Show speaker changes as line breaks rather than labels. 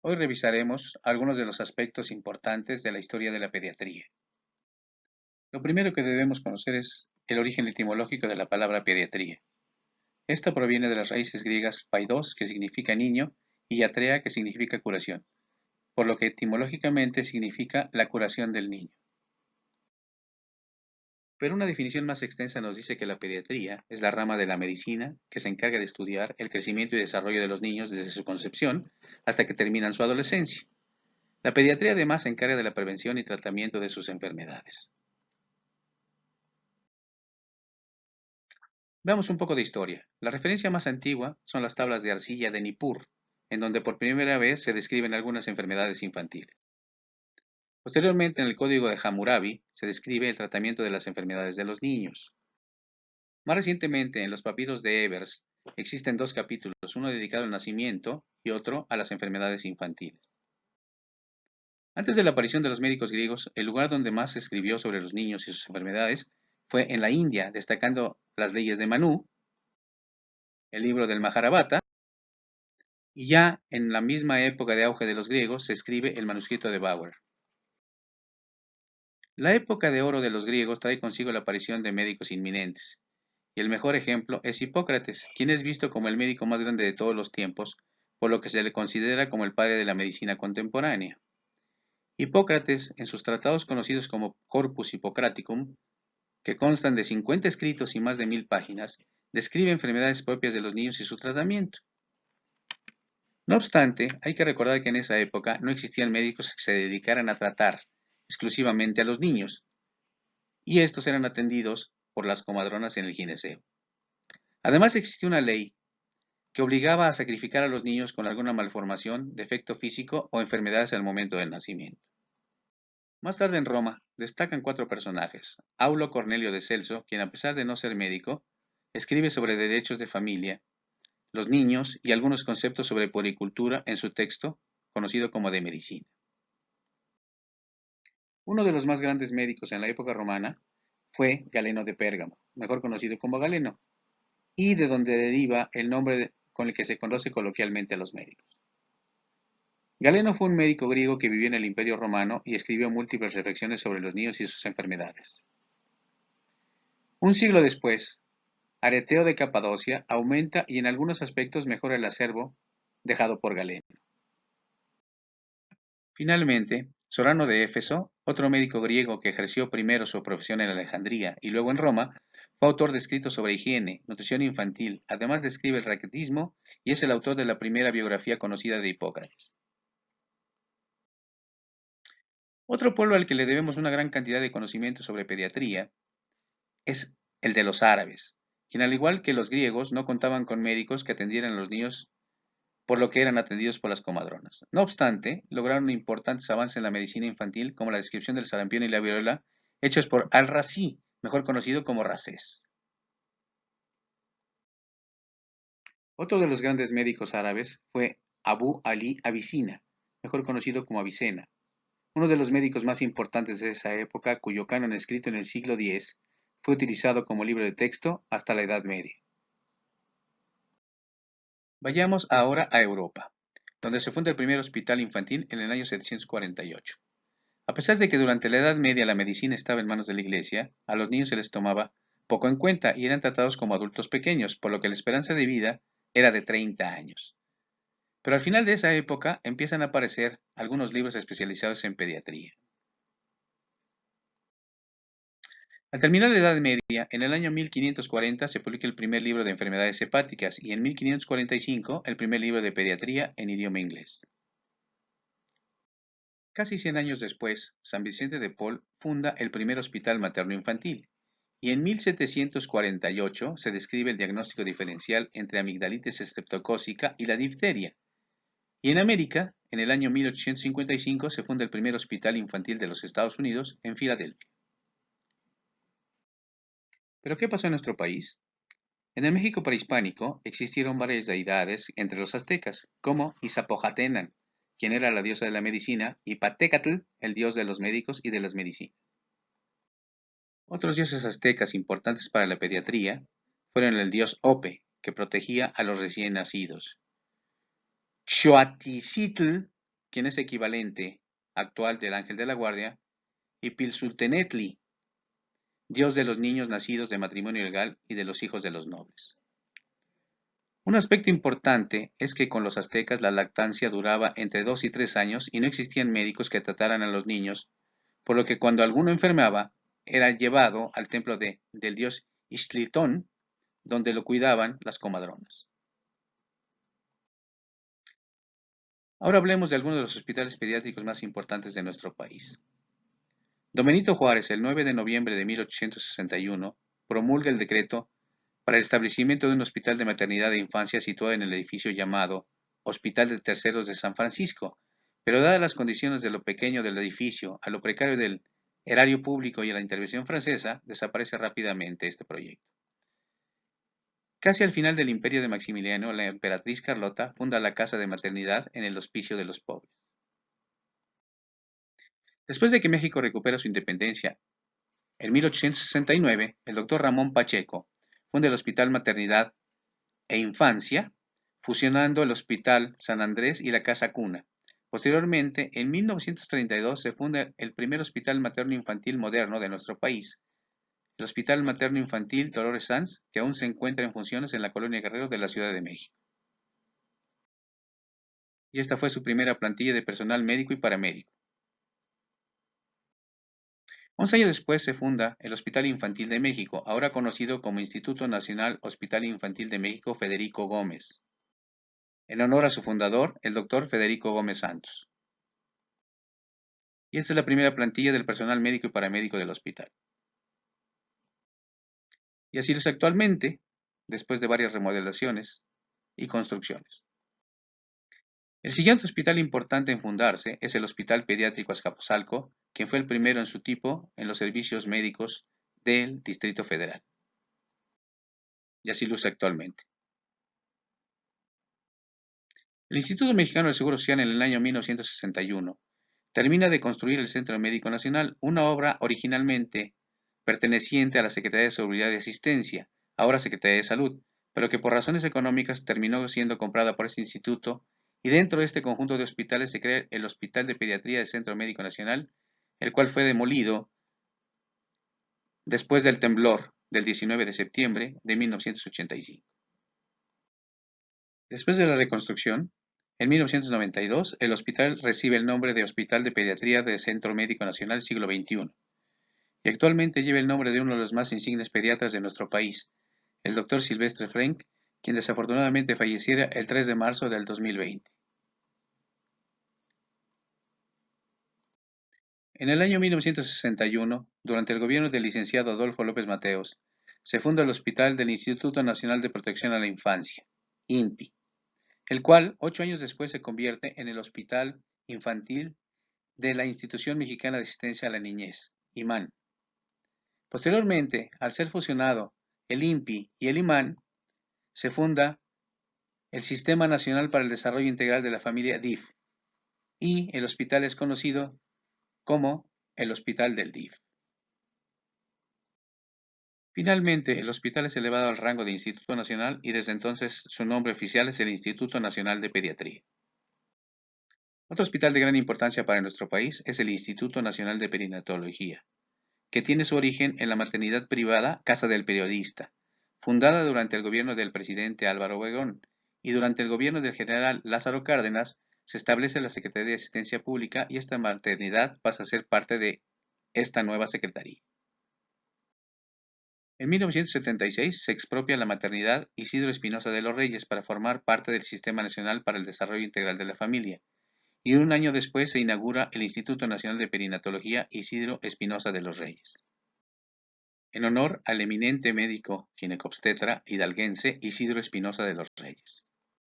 Hoy revisaremos algunos de los aspectos importantes de la historia de la pediatría. Lo primero que debemos conocer es el origen etimológico de la palabra pediatría. Esta proviene de las raíces griegas paidos, que significa niño, y iatrea, que significa curación, por lo que etimológicamente significa la curación del niño. Pero una definición más extensa nos dice que la pediatría es la rama de la medicina que se encarga de estudiar el crecimiento y desarrollo de los niños desde su concepción hasta que terminan su adolescencia. La pediatría además se encarga de la prevención y tratamiento de sus enfermedades. Veamos un poco de historia. La referencia más antigua son las tablas de arcilla de Nippur, en donde por primera vez se describen algunas enfermedades infantiles. Posteriormente, en el Código de Hammurabi, se describe el tratamiento de las enfermedades de los niños. Más recientemente, en los papiros de Ebers, existen dos capítulos, uno dedicado al nacimiento y otro a las enfermedades infantiles. Antes de la aparición de los médicos griegos, el lugar donde más se escribió sobre los niños y sus enfermedades fue en la India, destacando las leyes de Manú, el libro del Mahabharata, y ya en la misma época de auge de los griegos se escribe el manuscrito de Bauer. La época de oro de los griegos trae consigo la aparición de médicos inminentes, y el mejor ejemplo es Hipócrates, quien es visto como el médico más grande de todos los tiempos, por lo que se le considera como el padre de la medicina contemporánea. Hipócrates, en sus tratados conocidos como Corpus Hippocraticum, que constan de 50 escritos y más de 1000 páginas, describe enfermedades propias de los niños y su tratamiento. No obstante, hay que recordar que en esa época no existían médicos que se dedicaran a tratar exclusivamente a los niños, y estos eran atendidos por las comadronas en el gineceo. Además existía una ley que obligaba a sacrificar a los niños con alguna malformación, defecto físico o enfermedades al momento del nacimiento. Más tarde en Roma destacan cuatro personajes: Aulo Cornelio de Celso, quien a pesar de no ser médico, escribe sobre derechos de familia, los niños y algunos conceptos sobre puericultura en su texto, conocido como De Medicina. Uno de los más grandes médicos en la época romana fue Galeno de Pérgamo, mejor conocido como Galeno, y de donde deriva el nombre con el que se conoce coloquialmente a los médicos. Galeno fue un médico griego que vivió en el Imperio Romano y escribió múltiples reflexiones sobre los niños y sus enfermedades. Un siglo después, Areteo de Capadocia aumenta y en algunos aspectos mejora el acervo dejado por Galeno. Finalmente, Sorano de Éfeso, otro médico griego que ejerció primero su profesión en Alejandría y luego en Roma, fue autor de escritos sobre higiene, nutrición infantil, además describe el raquitismo y es el autor de la primera biografía conocida de Hipócrates. Otro pueblo al que le debemos una gran cantidad de conocimiento sobre pediatría es el de los árabes, quien al igual que los griegos no contaban con médicos que atendieran a los niños, por lo que eran atendidos por las comadronas. No obstante, lograron importantes avances en la medicina infantil, como la descripción del sarampión y la viruela, hechos por Al-Razi, mejor conocido como Rasés. Otro de los grandes médicos árabes fue Abu Ali Avicina, mejor conocido como Avicena, uno de los médicos más importantes de esa época, cuyo canon escrito en el siglo X fue utilizado como libro de texto hasta la Edad Media. Vayamos ahora a Europa, donde se funda el primer hospital infantil en el año 748. A pesar de que durante la Edad Media la medicina estaba en manos de la Iglesia, a los niños se les tomaba poco en cuenta y eran tratados como adultos pequeños, por lo que la esperanza de vida era de 30 años. Pero al final de esa época empiezan a aparecer algunos libros especializados en pediatría. Al terminar la Edad Media, en el año 1540 se publica el primer libro de enfermedades hepáticas y en 1545 el primer libro de pediatría en idioma inglés. Casi 100 años después, San Vicente de Paul funda el primer hospital materno-infantil y en 1748 se describe el diagnóstico diferencial entre amigdalitis estreptocócica y la difteria. Y en América, en el año 1855 se funda el primer hospital infantil de los Estados Unidos en Filadelfia. ¿Pero qué pasó en nuestro país? En el México prehispánico existieron varias deidades entre los aztecas, como Izapojatenango, quien era la diosa de la medicina, y Patecatl, el dios de los médicos y de las medicinas. Otros dioses aztecas importantes para la pediatría fueron el dios Ope, que protegía a los recién nacidos, Xoaticitl, quien es equivalente actual del ángel de la guardia, y Pilsultenetli, dios de los niños nacidos de matrimonio legal y de los hijos de los nobles. Un aspecto importante es que con los aztecas la lactancia duraba entre 2 y 3 años y no existían médicos que trataran a los niños, por lo que cuando alguno enfermaba, era llevado al templo del dios Ixtliltón, donde lo cuidaban las comadronas. Ahora hablemos de algunos de los hospitales pediátricos más importantes de nuestro país. Don Benito Juárez, el 9 de noviembre de 1861, promulga el decreto para el establecimiento de un hospital de maternidad e infancia situado en el edificio llamado Hospital de Terceros de San Francisco, pero dadas las condiciones de lo pequeño del edificio, a lo precario del erario público y a la intervención francesa, desaparece rápidamente este proyecto. Casi al final del imperio de Maximiliano, la emperatriz Carlota funda la Casa de Maternidad en el Hospicio de los Pobres. Después de que México recupera su independencia, en 1869, el doctor Ramón Pacheco funda el Hospital Maternidad e Infancia, fusionando el Hospital San Andrés y la Casa Cuna. Posteriormente, en 1932, se funda el primer hospital materno-infantil moderno de nuestro país, el Hospital Materno Infantil Dolores Sanz, que aún se encuentra en funciones en la Colonia Guerrero de la Ciudad de México. Y esta fue su primera plantilla de personal médico y paramédico. 11 años después se funda el Hospital Infantil de México, ahora conocido como Instituto Nacional Hospital Infantil de México Federico Gómez, en honor a su fundador, el Dr. Federico Gómez Santos. Y esta es la primera plantilla del personal médico y paramédico del hospital. Y así es actualmente, después de varias remodelaciones y construcciones. El siguiente hospital importante en fundarse es el Hospital Pediátrico Azcapotzalco, quien fue el primero en su tipo en los servicios médicos del Distrito Federal. Y así luce actualmente. El Instituto Mexicano del Seguro Social en el año 1961 termina de construir el Centro Médico Nacional, una obra originalmente perteneciente a la Secretaría de Seguridad y Asistencia, ahora Secretaría de Salud, pero que por razones económicas terminó siendo comprada por este instituto, y dentro de este conjunto de hospitales se crea el Hospital de Pediatría del Centro Médico Nacional, el cual fue demolido después del temblor del 19 de septiembre de 1985. Después de la reconstrucción, en 1992, el hospital recibe el nombre de Hospital de Pediatría del Centro Médico Nacional Siglo XXI, y actualmente lleva el nombre de uno de los más insignes pediatras de nuestro país, el Dr. Silvestre Frenk, quien desafortunadamente falleciera el 3 de marzo del 2020. En el año 1961, durante el gobierno del licenciado Adolfo López Mateos, se funda el Hospital del Instituto Nacional de Protección a la Infancia, INPI, el cual 8 años después se convierte en el Hospital Infantil de la Institución Mexicana de Asistencia a la Niñez, IMAN. Posteriormente, al ser fusionado el INPI y el IMAN, se funda el Sistema Nacional para el Desarrollo Integral de la Familia DIF, y el hospital es conocido como el Hospital del DIF. Finalmente, el hospital es elevado al rango de Instituto Nacional y desde entonces su nombre oficial es el Instituto Nacional de Pediatría. Otro hospital de gran importancia para nuestro país es el Instituto Nacional de Perinatología, que tiene su origen en la maternidad privada Casa del Periodista, fundada durante el gobierno del presidente Álvaro Obregón, y durante el gobierno del general Lázaro Cárdenas se establece la Secretaría de Asistencia Pública y esta maternidad pasa a ser parte de esta nueva secretaría. En 1976 se expropia la maternidad Isidro Espinosa de los Reyes para formar parte del Sistema Nacional para el Desarrollo Integral de la Familia, y un año después se inaugura el Instituto Nacional de Perinatología Isidro Espinosa de los Reyes, en honor al eminente médico ginecobstetra hidalguense Isidro Espinosa de los Reyes.